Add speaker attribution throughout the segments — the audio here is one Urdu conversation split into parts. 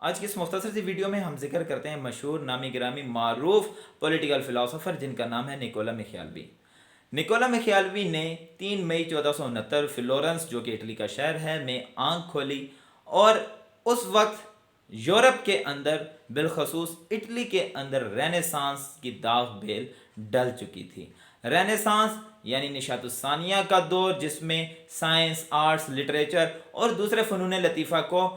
Speaker 1: آج کی اس مختصر سی ویڈیو میں ہم ذکر کرتے ہیں مشہور نامی گرامی معروف پولیٹیکل فلاسفر جن کا نام ہے نکولا میخیالوی۔ نکولا میخیالوی نے 3 مئی 1469 فلورنس جو کہ اٹلی کا شہر ہے میں آنکھ کھولی، اور اس وقت یورپ کے اندر بالخصوص اٹلی کے اندر رینیسانس کی داغ بیل ڈل چکی تھی۔ رینیسانس یعنی نشاط الثانیہ کا دور، جس میں سائنس، آرٹس، لٹریچر اور دوسرے فنون لطیفہ کو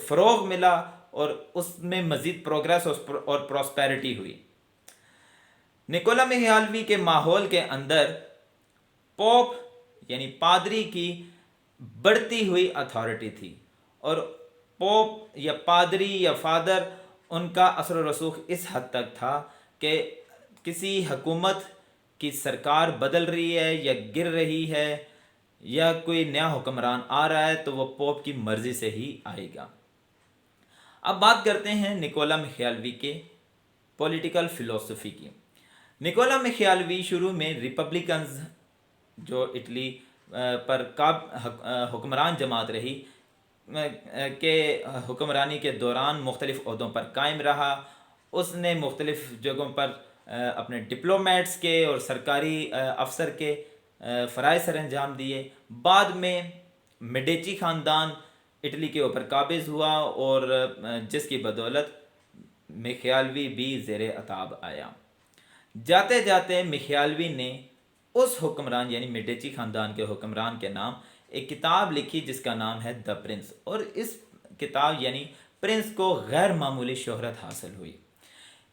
Speaker 1: فروغ ملا، اور اس میں مزید پروگریس اور پراسپیرٹی ہوئی۔ نکولا میخیالوی کے ماحول کے اندر پوپ یعنی پادری کی بڑھتی ہوئی اتھارٹی تھی، اور پوپ یا پادری یا فادر ان کا اثر و رسوخ اس حد تک تھا کہ کسی حکومت کی سرکار بدل رہی ہے یا گر رہی ہے یا کوئی نیا حکمران آ رہا ہے تو وہ پوپ کی مرضی سے ہی آئے گا۔ اب بات کرتے ہیں نکولا میخیالوی کے پولیٹیکل فلسفی کی۔ نکولا میخیالوی شروع میں ریپبلیکنز جو اٹلی پر حکمران جماعت رہی کے حکمرانی کے دوران مختلف عہدوں پر قائم رہا۔ اس نے مختلف جگہوں پر اپنے ڈپلومیٹس کے اور سرکاری افسر کے فرائض سر انجام دیے۔ بعد میں میڈیچی خاندان اٹلی کے اوپر قابض ہوا، اور جس کی بدولت میخیالوی بھی زیر عتاب آیا۔ جاتے جاتے میخیالوی نے اس حکمران یعنی میڈیچی خاندان کے حکمران کے نام ایک کتاب لکھی جس کا نام ہے دا پرنس، اور اس کتاب یعنی پرنس کو غیر معمولی شہرت حاصل ہوئی۔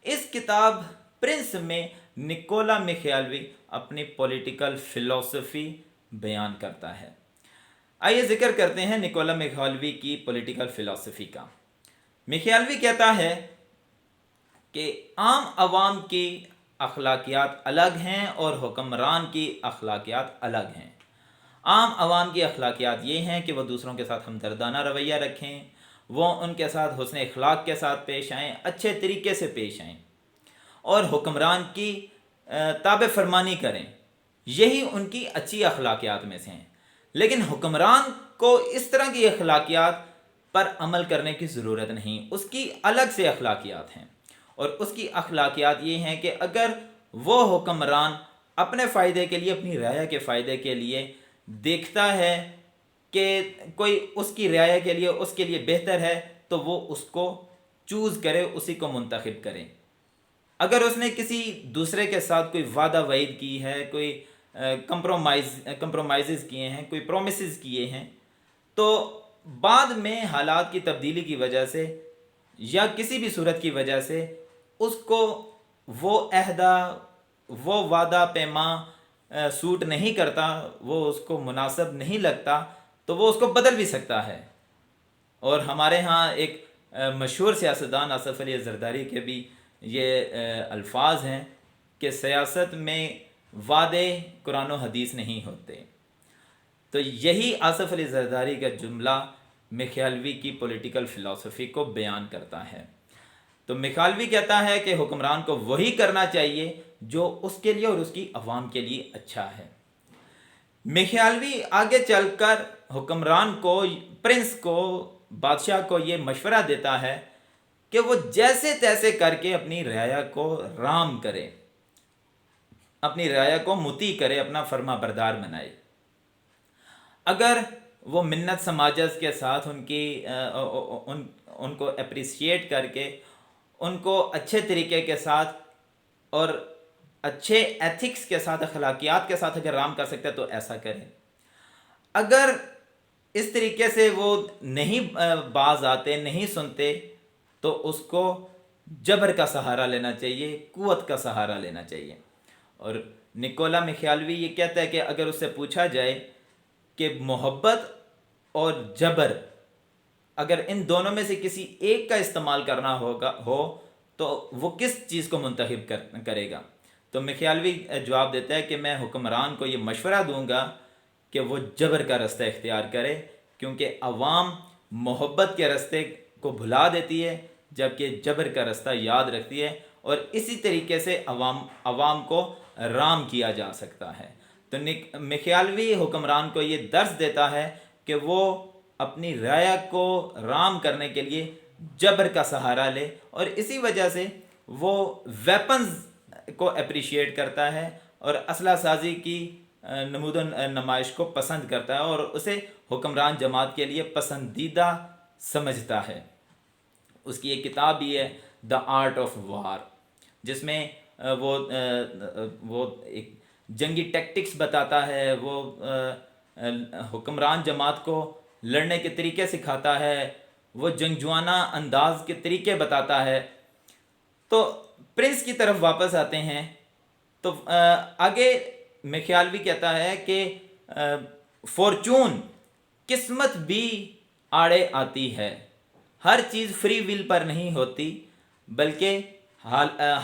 Speaker 1: اس کتاب پرنس میں نکولا میخیالوی اپنی پولیٹیکل فلسفی بیان کرتا ہے۔ آئیے ذکر کرتے ہیں نکولا میخیالوی کی پولیٹیکل فلسفی کا۔ میخیالوی کہتا ہے کہ عام عوام کی اخلاقیات الگ ہیں اور حکمران کی اخلاقیات الگ ہیں۔ عام عوام کی اخلاقیات یہ ہیں کہ وہ دوسروں کے ساتھ ہمدردانہ رویہ رکھیں، وہ ان کے ساتھ حسن اخلاق کے ساتھ پیش آئیں، اچھے طریقے سے پیش آئیں، اور حکمران کی تابع فرمانی کریں۔ یہی ان کی اچھی اخلاقیات میں سے ہیں۔ لیکن حکمران کو اس طرح کی اخلاقیات پر عمل کرنے کی ضرورت نہیں، اس کی الگ سے اخلاقیات ہیں، اور اس کی اخلاقیات یہ ہیں کہ اگر وہ حکمران اپنے فائدے کے لیے، اپنی رعایا کے فائدے کے لیے دیکھتا ہے کہ کوئی اس کی رعایا کے لیے اس کے لیے بہتر ہے تو وہ اس کو چوز کرے، اسی کو منتخب کرے۔ اگر اس نے کسی دوسرے کے ساتھ کوئی وعدہ وعید کی ہے، کوئی کمپرومائزز کیے ہیں، کوئی پرومسز کیے ہیں، تو بعد میں حالات کی تبدیلی کی وجہ سے یا کسی بھی صورت کی وجہ سے اس کو وہ عہدہ، وہ وعدہ پیما سوٹ نہیں کرتا، وہ اس کو مناسب نہیں لگتا، تو وہ اس کو بدل بھی سکتا ہے۔ اور ہمارے ہاں ایک مشہور سیاستدان آصف علی زرداری کے بھی یہ الفاظ ہیں کہ سیاست میں وعدے قرآن و حدیث نہیں ہوتے۔ تو یہی آصف علی زرداری کا جملہ میخیالوی کی پولیٹیکل فلسفی کو بیان کرتا ہے۔ تو میخیالوی کہتا ہے کہ حکمران کو وہی کرنا چاہیے جو اس کے لیے اور اس کی عوام کے لیے اچھا ہے۔ میخیالوی آگے چل کر حکمران کو، پرنس کو، بادشاہ کو یہ مشورہ دیتا ہے کہ وہ جیسے تیسے کر کے اپنی رعایا کو رام کرے، اپنی رعایا کو مطیع کرے، اپنا فرما بردار بنائے۔ اگر وہ منت سماجت کے ساتھ ان کو اپریشیٹ کر کے، ان کو اچھے طریقے کے ساتھ اور اچھے ایتھکس کے ساتھ، اخلاقیات کے ساتھ اگر رام کر سکتے ہیں تو ایسا کریں۔ اگر اس طریقے سے وہ نہیں باز آتے، نہیں سنتے، تو اس کو جبر کا سہارا لینا چاہیے، قوت کا سہارا لینا چاہیے۔ اور نکولا میخیالوی یہ کہتا ہے کہ اگر اس سے پوچھا جائے کہ محبت اور جبر، اگر ان دونوں میں سے کسی ایک کا استعمال کرنا ہو تو وہ کس چیز کو منتخب کرے گا؟ تو میخیالوی جواب دیتا ہے کہ میں حکمران کو یہ مشورہ دوں گا کہ وہ جبر کا رستہ اختیار کرے، کیونکہ عوام محبت کے رستے کو بھلا دیتی ہے جبکہ جبر کا رستہ یاد رکھتی ہے، اور اسی طریقے سے عوام کو رام کیا جا سکتا ہے۔ تو میخیالوی حکمران کو یہ درس دیتا ہے کہ وہ اپنی رعایا کو رام کرنے کے لیے جبر کا سہارا لے، اور اسی وجہ سے وہ ویپنز کو اپریشیٹ کرتا ہے اور اسلحہ سازی کی نمود و نمائش کو پسند کرتا ہے اور اسے حکمران جماعت کے لیے پسندیدہ سمجھتا ہے۔ اس کی ایک کتاب بھی ہے دا آرٹ آف وار، جس میں وہ ایک جنگی ٹیکٹکس بتاتا ہے، وہ حکمران جماعت کو لڑنے کے طریقے سکھاتا ہے، وہ جنگجوانہ انداز کے طریقے بتاتا ہے۔ تو پرنس کی طرف واپس آتے ہیں، تو آگے میخیالوی کہتا ہے کہ فورچون، قسمت بھی آڑے آتی ہے، ہر چیز فری ول پر نہیں ہوتی، بلکہ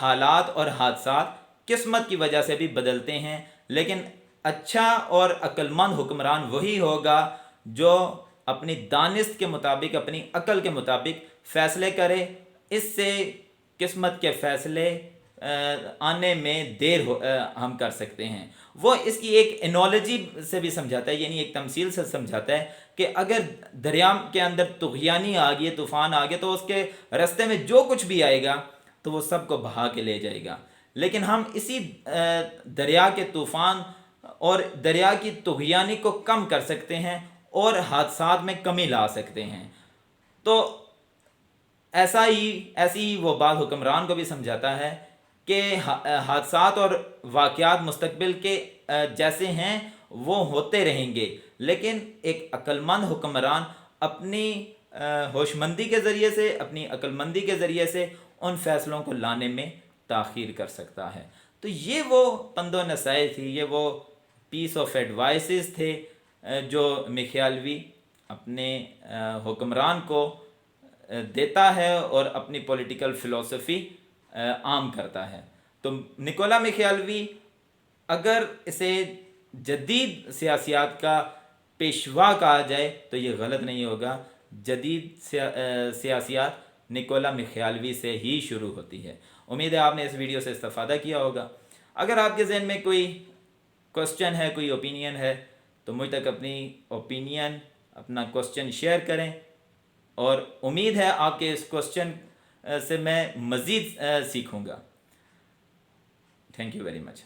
Speaker 1: حالات اور حادثات قسمت کی وجہ سے بھی بدلتے ہیں، لیکن اچھا اور عقل مند حکمران وہی ہوگا جو اپنی دانست کے مطابق، اپنی عقل کے مطابق فیصلے کرے۔ اس سے قسمت کے فیصلے آنے میں دیر ہم کر سکتے ہیں۔ وہ اس کی ایک انالوجی سے بھی سمجھاتا ہے، یعنی ایک تمثیل سے سمجھاتا ہے کہ اگر دریا کے اندر طغیانی آ گئی، طوفان آ گیا، تو اس کے رستے میں جو کچھ بھی آئے گا تو وہ سب کو بہا کے لے جائے گا، لیکن ہم اسی دریا کے طوفان اور دریا کی طغیانی کو کم کر سکتے ہیں اور حادثات میں کمی لا سکتے ہیں۔ تو ایسی ہی وہ بات حکمران کو بھی سمجھاتا ہے کہ حادثات اور واقعات مستقبل کے جیسے ہیں وہ ہوتے رہیں گے، لیکن ایک عقل مند حکمران اپنی ہوش مندی کے ذریعے سے، اپنی عقل مندی کے ذریعے سے ان فیصلوں کو لانے میں تاخیر کر سکتا ہے۔ تو یہ وہ پند و نصیحت تھی، یہ وہ پیس آف ایڈوائسز تھے جو میخیالوی اپنے حکمران کو دیتا ہے اور اپنی پولیٹیکل فلسفی عام کرتا ہے۔ تو نکولا میخیالوی اگر اسے جدید سیاسیات کا پیشوا کہا جائے تو یہ غلط نہیں ہوگا۔ جدید سیاسیات نکولا میخیالوی سے ہی شروع ہوتی ہے۔ امید ہے آپ نے اس ویڈیو سے استفادہ کیا ہوگا۔ اگر آپ کے ذہن میں کوئی کوسچن ہے، کوئی اوپینین ہے، تو مجھ تک اپنی اوپینین، اپنا کوسچن شیئر کریں، اور امید ہے آپ کے اس کوسچن سے میں مزید سیکھوں گا۔ Thank you very much.